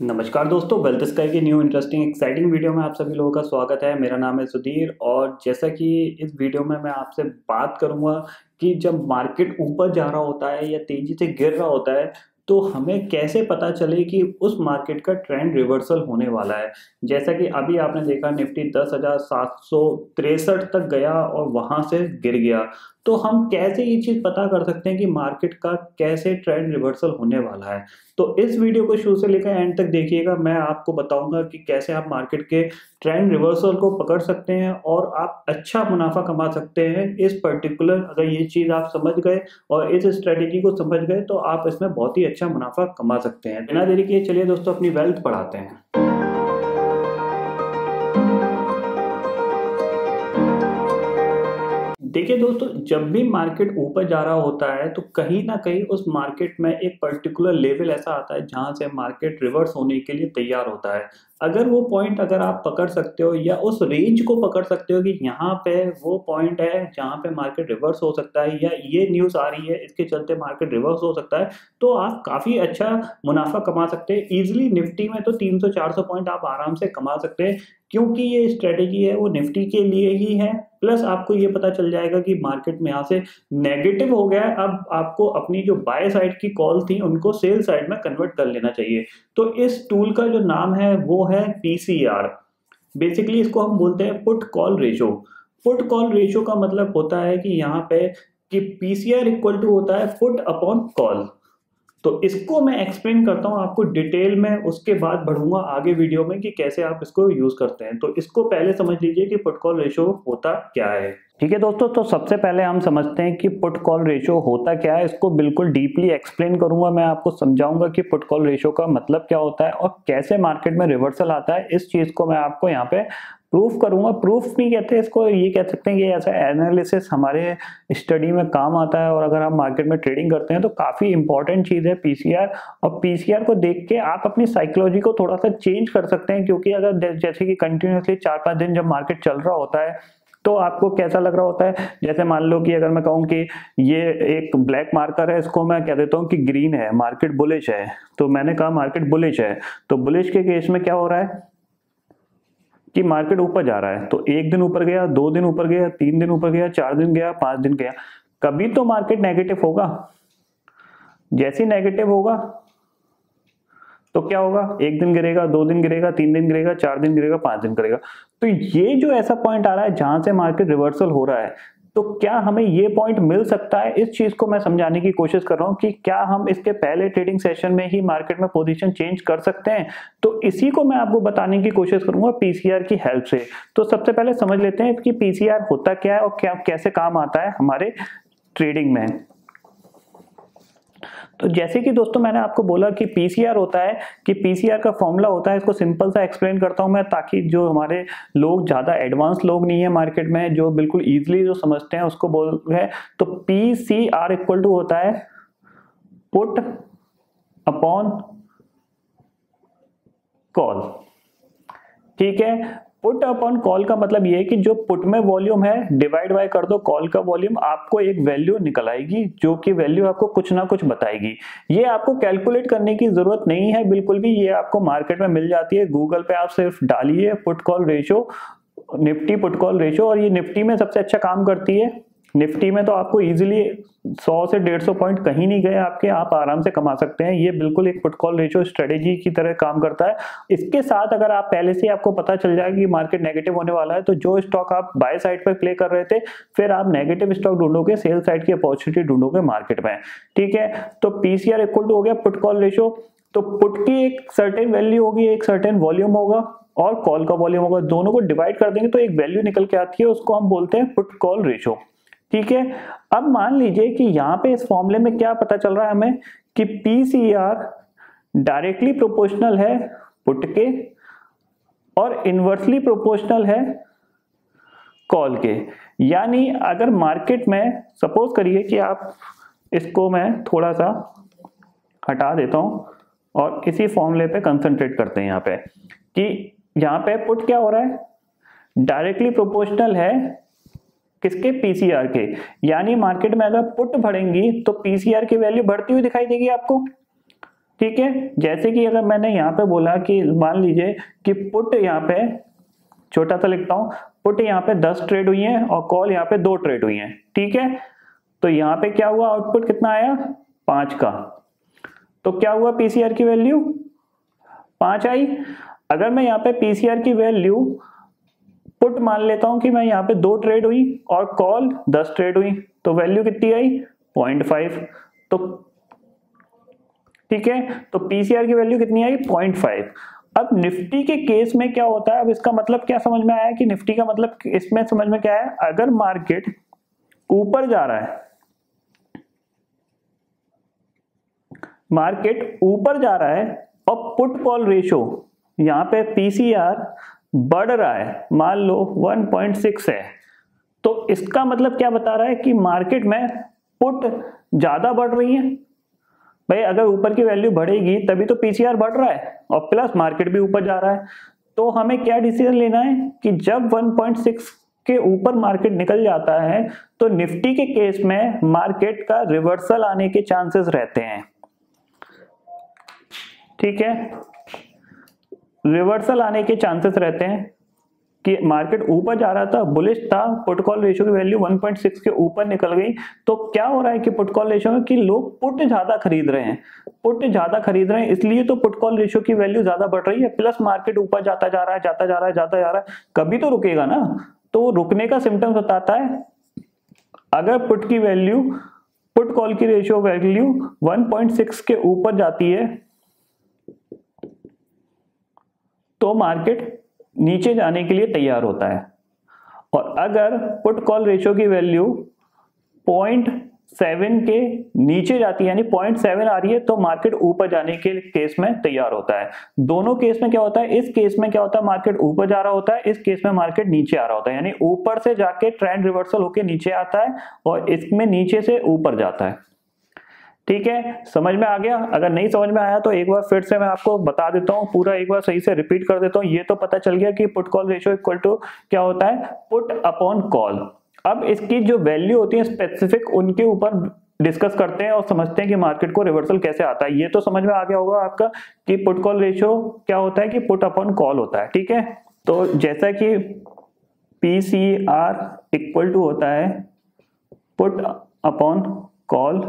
नमस्कार दोस्तों, wealth sky की न्यू इंटरेस्टिंग एक्साइटिंग वीडियो में आप सभी लोगों का स्वागत है। मेरा नाम है सुधीर और जैसा कि इस वीडियो में मैं आपसे बात करूंगा कि जब मार्केट ऊपर जा रहा होता है या तेजी से गिर रहा होता है तो हमें कैसे पता चले कि उस मार्केट का ट्रेंड रिवर्सल होने वाला है। जैसा कि अभी आपने देखा निफ्टी 10,763 तक गया और वहां से गिर गया। तो हम कैसे ये चीज पता कर सकते हैं कि मार्केट का कैसे ट्रेंड रिवर्सल होने वाला है। तो इस वीडियो को शुरू से लेकर एंड तक देखिएगा। मैं आपको बताऊंगा कि कैसे आप मार्केट के ट्रेंड रिवर्सल को पकड़ सकते हैं और आप अच्छा मुनाफा कमा सकते हैं इस पर्टिकुलर, अगर ये चीज आप समझ गए और इस स्ट्रेटेजी को समझ गए तो आप इसमें बहुत ही अच्छा मुनाफा कमा सकते हैं। बिना देरी किए चलिए दोस्तों अपनी वेल्थ बढ़ाते हैं। देखिए दोस्तों, जब भी मार्केट ऊपर जा रहा होता है तो कहीं ना कहीं उस मार्केट में एक पर्टिकुलर लेवल ऐसा आता है जहां से मार्केट रिवर्स होने के लिए तैयार होता है। अगर वो पॉइंट अगर आप पकड़ सकते हो या उस रेंज को पकड़ सकते हो कि यहाँ पे वो पॉइंट है जहाँ पे मार्केट रिवर्स हो सकता है या ये न्यूज़ आ रही है इसके चलते मार्केट रिवर्स हो सकता है, तो आप काफ़ी अच्छा मुनाफा कमा सकते हैं। इजीली निफ्टी में तो 300-400 पॉइंट आप आराम से कमा सकते हैं, क्योंकि ये स्ट्रेटेजी है वो निफ्टी के लिए ही है। प्लस आपको ये पता चल जाएगा कि मार्केट में यहाँ से नेगेटिव हो गया है, अब आपको अपनी जो बाय साइड की कॉल थी उनको सेल साइड में कन्वर्ट कर लेना चाहिए। तो इस टूल का जो नाम है वो है पीसीआर। बेसिकली इसको हम बोलते हैं put call ratio. Put call ratio का मतलब होता है कि यहाँ पे कि पीसीआर इक्वल टू होता है पुट अपॉन कॉल। तो इसको मैं एक्सप्लेन करता हूँ आपको डिटेल में, उसके बाद बढ़ूंगा आगे वीडियो में कि कैसे आप इसको यूज करते हैं। तो इसको पहले समझ लीजिए कि पुट कॉल रेशो होता क्या है। ठीक है दोस्तों, तो सबसे पहले हम समझते हैं कि पुट कॉल रेशो होता क्या है। इसको बिल्कुल डीपली एक्सप्लेन करूंगा, मैं आपको समझाऊंगा कि पुट कॉल रेशो का मतलब क्या होता है और कैसे मार्केट में रिवर्सल आता है। इस चीज को मैं आपको यहाँ पे प्रूफ करूंगा। प्रूफ नहीं कहते इसको, ये कह सकते हैं कि ऐसा एनालिसिस हमारे स्टडी में काम आता है और अगर हम मार्केट में ट्रेडिंग करते हैं तो काफी इंपॉर्टेंट चीज है पीसीआर। और पीसीआर को देख के आप अपनी साइकोलॉजी को थोड़ा सा चेंज कर सकते हैं, क्योंकि अगर जैसे कि कंटिन्यूसली 4-5 दिन जब मार्केट चल रहा होता है तो आपको कैसा लग रहा होता है। जैसे मान लो कि अगर मैं कहूँ कि ये एक ब्लैक मार्कर है, इसको मैं कह देता हूँ कि ग्रीन है, मार्केट बुलिश है, तो मैंने कहा मार्केट बुलिश है। तो बुलिश के केस में क्या हो रहा है कि मार्केट ऊपर जा रहा है, तो एक दिन ऊपर गया, 2 दिन ऊपर गया, 3 दिन ऊपर गया, 4 दिन गया, 5 दिन गया, कभी तो मार्केट नेगेटिव होगा। जैसे नेगेटिव होगा तो क्या होगा, एक दिन गिरेगा, 2 दिन गिरेगा, 3 दिन गिरेगा, 4 दिन गिरेगा, 5 दिन गिरेगा। तो ये जो ऐसा पॉइंट आ रहा है जहां से मार्केट रिवर्सल हो रहा है, तो क्या हमें ये पॉइंट मिल सकता है, इस चीज को मैं समझाने की कोशिश कर रहा हूं कि क्या हम इसके पहले ट्रेडिंग सेशन में ही मार्केट में पोजीशन चेंज कर सकते हैं। तो इसी को मैं आपको बताने की कोशिश करूंगा पीसीआर की हेल्प से। तो सबसे पहले समझ लेते हैं कि पीसीआर होता क्या है और क्या कैसे काम आता है हमारे ट्रेडिंग में। तो जैसे कि दोस्तों मैंने आपको बोला कि पीसीआर होता है, कि पीसीआर का फॉर्मूला होता है, इसको सिंपल सा एक्सप्लेन करता हूं मैं ताकि जो हमारे लोग ज्यादा एडवांस लोग नहीं है मार्केट में, जो बिल्कुल इजीली जो समझते हैं उसको बोल रहे हैं। तो पीसीआर इक्वल टू होता है पुट अपॉन कॉल। ठीक है, पुट अपॉन कॉल का मतलब ये है कि जो पुट में वॉल्यूम है डिवाइड बाय कर दो कॉल का वॉल्यूम, आपको एक वैल्यू निकल आएगी जो कि वैल्यू आपको कुछ ना कुछ बताएगी। ये आपको कैलकुलेट करने की जरूरत नहीं है बिल्कुल भी, ये आपको मार्केट में मिल जाती है। गूगल पे आप सिर्फ डालिए put call ratio, Nifty put call ratio, और ये निफ्टी में सबसे अच्छा काम करती है। निफ्टी में तो आपको इजीली 100 से 150 पॉइंट कहीं नहीं गए आपके, आप आराम से कमा सकते हैं। ये बिल्कुल एक पुट कॉल रेशियो स्ट्रेटेजी की तरह काम करता है। इसके साथ अगर आप पहले से आपको पता चल जाएगा कि मार्केट नेगेटिव होने वाला है, तो जो स्टॉक आप बाय साइड पर प्ले कर रहे थे, फिर आप नेगेटिव स्टॉक ढूंढोगे, सेल साइड की अपॉर्चुनिटी ढूंढोगे मार्केट में। ठीक है, तो पीसीआर इक्वल टू हो गया पुट कॉल रेशियो। तो पुट की एक सर्टेन वैल्यू होगी, एक सर्टेन वॉल्यूम होगा और कॉल का वॉल्यूम होगा, दोनों को डिवाइड कर देंगे तो एक वैल्यू निकल के आती है, उसको हम बोलते हैं पुट कॉल रेशियो। ठीक है, अब मान लीजिए कि यहां पे इस फॉर्मूले में क्या पता चल रहा है हमें कि पीसीआर डायरेक्टली प्रोपोर्शनल है पुट के और इनवर्सली प्रोपोर्शनल है कॉल के। यानी अगर मार्केट में सपोज करिए कि आप, इसको मैं थोड़ा सा हटा देता हूं और इसी फॉर्मूले पे कंसंट्रेट करते हैं यहाँ पे, कि यहाँ पे पुट क्या हो रहा है, डायरेक्टली प्रोपोर्शनल है किसके, पीसीआर के। यानी मार्केट में अगर पुट बढ़ेंगी तो पीसीआर की वैल्यू बढ़ती हुई दिखाई देगी आपको। ठीक है, जैसे कि अगर मैंने यहाँ पे बोला कि मान लीजिए कि पुट यहाँ पे छोटा सा लिखता हूं, पुट यहाँ पे 10 ट्रेड हुई है और कॉल यहाँ पे 2 ट्रेड हुई है, ठीक है। तो यहाँ पे क्या हुआ, आउटपुट कितना आया 5 का। तो क्या हुआ, पीसीआर की वैल्यू 5 आई। अगर मैं यहाँ पे पीसीआर की वैल्यू पुट मान लेता हूं कि मैं यहाँ पे 2 ट्रेड हुई और कॉल 10 ट्रेड हुई, तो वैल्यू कितनी आई 0.5। तो ठीक है, तो पीसीआर की वैल्यू कितनी आई 0.5। अब निफ्टी के केस में क्या होता है, अब इसका मतलब क्या समझ में आया कि निफ्टी का मतलब इसमें समझ में क्या है, अगर मार्केट ऊपर जा रहा है, मार्केट ऊपर जा रहा है और पुट कॉल रेशो यहाँ पे पीसीआर बढ़ रहा है, मान लो 1.6 है, तो इसका मतलब क्या बता रहा है कि मार्केट में पुट ज्यादा बढ़ रही है। भाई अगर ऊपर की वैल्यू बढ़ेगी तभी तो पीसीआर बढ़ रहा है और प्लस मार्केट भी ऊपर जा रहा है। तो हमें क्या डिसीजन लेना है कि जब 1.6 के ऊपर मार्केट निकल जाता है तो निफ्टी के केस में मार्केट का रिवर्सल आने के चांसेस रहते हैं, ठीक है, रिवर्सल आने के चांसेस रहते हैं कि मार्केट ऊपर जा रहा था, बुलिश था, पुट कॉल रेशियो की वैल्यू 1.6 के ऊपर निकल गई, तो क्या हो रहा है कि पुट कॉल रेशियो में कि लोग पुट ज्यादा खरीद रहे हैं, पुट ज्यादा खरीद रहे हैं, इसलिए तो पुट कॉल रेशियो की वैल्यू ज्यादा बढ़ रही है, प्लस मार्केट ऊपर जाता जा रहा है, जाता जा रहा है, जाता जा रहा है, कभी तो रुकेगा ना। तो रुकने का सिम्टम्स बताता है अगर पुट की वैल्यू, पुट कॉल की रेशियो वैल्यू 1.6 के ऊपर जाती है तो मार्केट नीचे जाने के लिए तैयार होता है, और अगर पुट कॉल रेशियो की वैल्यू 0.7 के नीचे जाती है, यानी 0.7 आ रही है, तो मार्केट ऊपर जाने के केस में तैयार होता है। दोनों केस में क्या होता है, इस केस में क्या होता है, मार्केट ऊपर जा रहा होता है, इस केस में मार्केट नीचे आ रहा होता है, यानी ऊपर से जाके ट्रेंड रिवर्सल होके नीचे आता है और इसमें नीचे से ऊपर जाता है। ठीक है, समझ में आ गया? अगर नहीं समझ में आया तो एक बार फिर से मैं आपको बता देता हूँ, पूरा एक बार सही से रिपीट कर देता हूँ। ये तो पता चल गया कि put call ratio equal to क्या होता है, पुट अपॉन कॉल। अब इसकी जो वैल्यू होती है स्पेसिफिक, उनके ऊपर डिस्कस करते हैं और समझते हैं कि मार्केट को रिवर्सल कैसे आता है। ये तो समझ में आ गया होगा आपका कि पुट कॉल रेशियो क्या होता है, कि पुट अपॉन कॉल होता है। ठीक है, तो जैसा कि पीसीआर इक्वल टू होता है पुट अपॉन कॉल।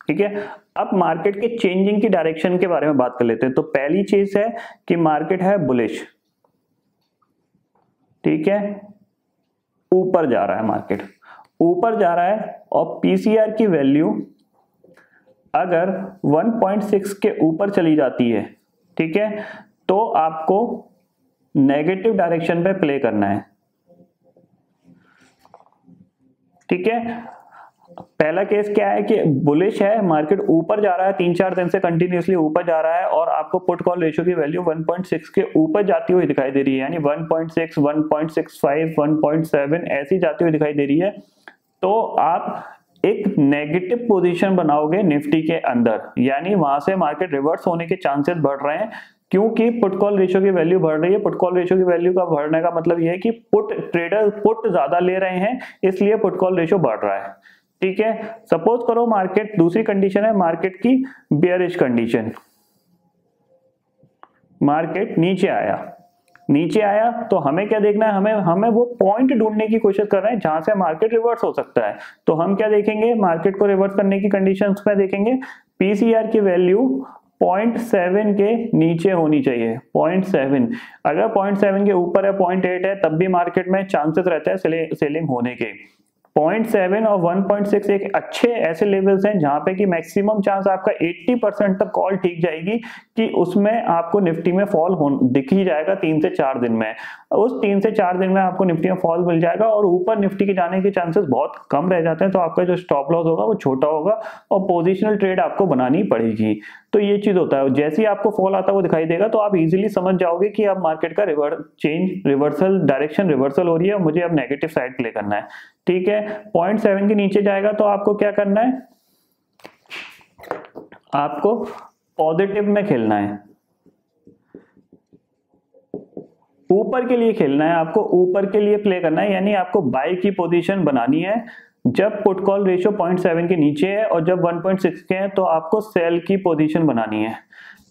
ठीक है, अब मार्केट के चेंजिंग की डायरेक्शन के बारे में बात कर लेते हैं। तो पहली चीज है कि मार्केट है बुलिश, ठीक है, ऊपर जा रहा है, मार्केट ऊपर जा रहा है और पीसीआर की वैल्यू अगर 1.6 के ऊपर चली जाती है, ठीक है, तो आपको नेगेटिव डायरेक्शन पे प्ले करना है। ठीक है, पहला केस क्या है कि बुलिश है, मार्केट ऊपर जा रहा है, 3-4 दिन से कंटिन्यूअसली ऊपर जा रहा है और आपको पुट कॉल रेशियो की वैल्यू 1.6 के ऊपर जाती हुई दिखाई दे रही है, यानी 1.6, 1.65, 1.7 ऐसी जाती हुई दिखाई दे रही है। तो आप एक नेगेटिव पोजीशन बनाओगे निफ्टी के अंदर, यानी वहां से मार्केट रिवर्स होने के चांसेस बढ़ रहे हैं, क्योंकि पुट कॉल रेशियो की वैल्यू बढ़ रही है। पुट कॉल रेशियो की वैल्यू का बढ़ने का मतलब यह है कि पुट ट्रेडर पुट ज्यादा ले रहे हैं, इसलिए पुट कॉल रेशियो बढ़ रहा है। ठीक है, सपोज करो मार्केट, दूसरी कंडीशन है मार्केट की बेयरिश कंडीशन, मार्केट नीचे आया, नीचे आया तो हमें क्या देखना है, हमें वो पॉइंट ढूंढने की कोशिश कर रहे हैं जहां से मार्केट रिवर्स हो सकता है। तो हम क्या देखेंगे, मार्केट को रिवर्स करने की कंडीशंस में देखेंगे पीसीआर की वैल्यू 0.7 के नीचे होनी चाहिए, 0.7। अगर 0.7 के ऊपर है, 0.8 है, तब भी मार्केट में चांसेस रहते हैं सेलिंग होने के। 0.7 और 1.6 एक अच्छे ऐसे लेवल्स हैं जहां पे कि मैक्सिमम चांस आपका 80% तक कॉल ठीक जाएगी कि उसमें आपको निफ्टी में फॉल दिख ही जाएगा 3 से 4 दिन में। उस 3 से 4 दिन में आपको निफ्टी में फॉल मिल जाएगा और ऊपर निफ्टी के जाने के चांसेस बहुत कम रह जाते हैं। तो आपका जो स्टॉप लॉस होगा वो छोटा होगा और पोजिशनल ट्रेड आपको बनानी पड़ेगी। तो ये चीज होता है, जैसे ही आपको फॉल आता वो दिखाई देगा तो आप इजीली समझ जाओगे कि अब मार्केट का रिवर्सल डायरेक्शन रिवर्सल हो रही है, मुझे अब नेगेटिव साइड प्ले करना है। ठीक है, 0.7 के नीचे जाएगा तो आपको क्या करना है, आपको पॉजिटिव में खेलना है, ऊपर के लिए खेलना है, आपको ऊपर के लिए प्ले करना है, यानी आपको बाय की पोजीशन बनानी है। जब पुट कॉल रेशियो 0.7 के नीचे है और जब 1.6 के है तो आपको सेल की पोजीशन बनानी है।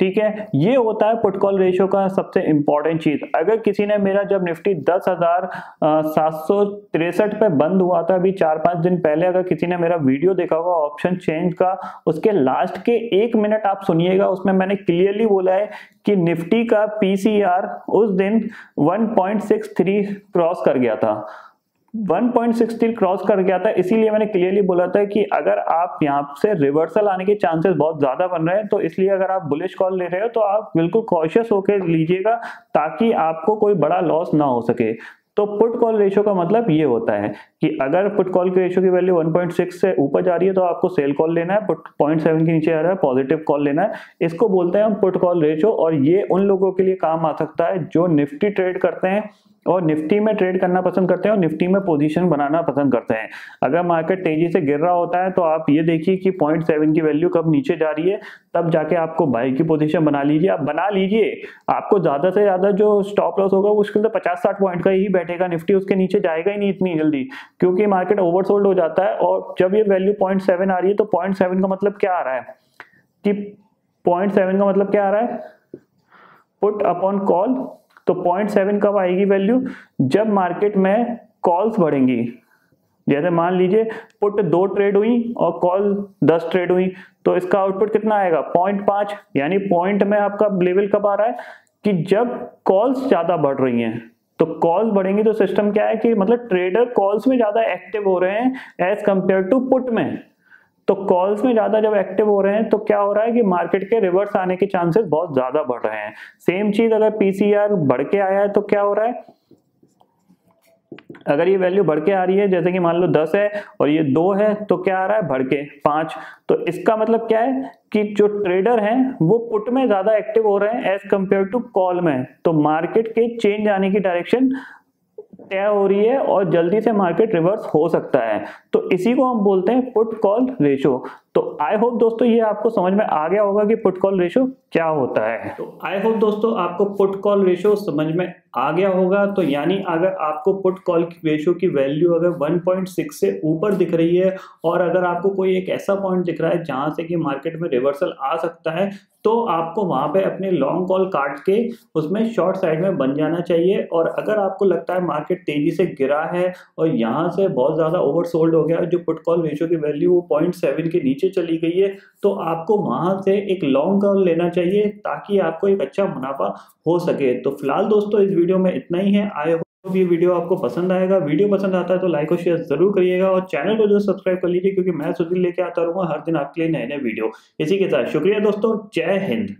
ठीक है, ये होता है पुट कॉल रेशियो का सबसे इंपॉर्टेंट चीज। अगर किसी ने मेरा जब निफ्टी 10,763 पे बंद हुआ था अभी 4-5 दिन पहले, अगर किसी ने मेरा वीडियो देखा होगा ऑप्शन चेंज का, उसके लास्ट के 1 मिनट आप सुनिएगा, उसमें मैंने क्लियरली बोला है कि निफ्टी का पीसीआर उस दिन 1.63 क्रॉस कर गया था, 1.63 क्रॉस कर गया था। इसीलिए मैंने क्लियरली बोला था कि अगर आप यहाँ से रिवर्सल आने के चांसेस बहुत ज्यादा बन रहे हैं, तो इसलिए अगर आप बुलिश कॉल ले रहे हो तो आप बिल्कुल कॉशियस होकर लीजिएगा ताकि आपको कोई बड़ा लॉस ना हो सके। तो पुट कॉल रेशियो का मतलब ये होता है कि अगर पुट कॉल के रेशियो की वैल्यू 1.6 से ऊपर जा रही है तो आपको सेल कॉल लेना है, पुट 0.7 के नीचे आ रहा है पॉजिटिव कॉल लेना है। इसको बोलते हैं हम पुट कॉल रेशियो, और ये उन लोगों के लिए काम आ सकता है जो निफ्टी ट्रेड करते हैं और निफ्टी में ट्रेड करना पसंद करते हैं और निफ्टी में पोजीशन बनाना पसंद करते हैं। अगर मार्केट तेजी से गिर रहा होता है तो आप ये देखिए कि 0.7 की वैल्यू कब नीचे जा रही है, तब जाके आपको बाई की पोजीशन बना लीजिए। आप बना लीजिए, आपको ज्यादा से ज्यादा जो स्टॉप लॉस होगा मुश्किल से 50-60 पॉइंट का ही बैठेगा, निफ्टी उसके नीचे जाएगा ही नहीं इतनी जल्दी, क्योंकि मार्केट ओवरसोल्ड हो जाता है। और जब ये वैल्यू 0.7 आ रही है तो 0.7 का मतलब क्या आ रहा है कि 0.7 का मतलब क्या आ रहा है, पुट अपॉन कॉल। तो 0.7 कब आएगी वैल्यू, जब मार्केट में कॉल्स बढ़ेंगी। जैसे मान लीजिए पुट 2 ट्रेड हुई और कॉल 10 ट्रेड हुई, तो इसका आउटपुट कितना आएगा 0.5। यानी पॉइंट में आपका लेवल कब आ रहा है कि जब कॉल्स ज्यादा बढ़ रही हैं। तो कॉल्स बढ़ेंगी तो सिस्टम क्या है कि मतलब ट्रेडर कॉल्स में ज्यादा एक्टिव हो रहे हैं एज कंपेयर टू पुट में। तो कॉल्स में ज्यादा जब एक्टिव हो रहे हैं तो क्या हो रहा है कि मार्केट के रिवर्स आने के चांसेस बहुत ज्यादा बढ़ रहे हैं। सेम चीज अगर पीसीआर बढ़ के आया है तो क्या हो रहा है, अगर ये वैल्यू बढ़ के आ रही है, जैसे कि मान लो 10 है और ये 2 है, तो क्या आ रहा है बढ़ के 5। तो इसका मतलब क्या है कि जो ट्रेडर हैं वो पुट में ज्यादा एक्टिव हो रहे हैं एज कंपेयर टू कॉल में। तो मार्केट के चेंज आने की डायरेक्शन तय हो रही है और जल्दी से मार्केट रिवर्स हो सकता है। तो इसी को हम बोलते हैं पुट कॉल रेशो। तो आई होप दोस्तों ये आपको समझ में आ गया होगा कि पुट कॉल रेशो क्या होता है। तो आई होप दोस्तों आपको पुट कॉल रेशो समझ में आ गया होगा। तो यानी अगर आपको पुट कॉल रेशो की वैल्यू अगर 1.6 से ऊपर दिख रही है और अगर आपको कोई एक ऐसा पॉइंट दिख रहा है जहां से कि मार्केट में रिवर्सल आ सकता है, तो आपको वहां पे अपने लॉन्ग कॉल काट के उसमें शॉर्ट साइड में बन जाना चाहिए। और अगर आपको लगता है मार्केट तेजी से गिरा है और यहाँ से बहुत ज्यादा ओवरसोल्ड हो गया है, जो पुट कॉल रेशो की वैल्यू 0.7 के नीचे चली गई है, तो आपको वहां से एक लॉन्ग कॉल लेना चाहिए ताकि आपको एक अच्छा मुनाफा हो सके। तो फिलहाल दोस्तों इस वीडियो में इतना ही है। आई होप ये वीडियो आपको पसंद आएगा। वीडियो पसंद आता है तो लाइक और शेयर जरूर करिएगा और चैनल को जो सब्सक्राइब कर लीजिए, क्योंकि मैं सुधीर लेके आता रहूंगा हर दिन आपके लिए नए नए वीडियो। इसी के साथ शुक्रिया दोस्तों, जय हिंद।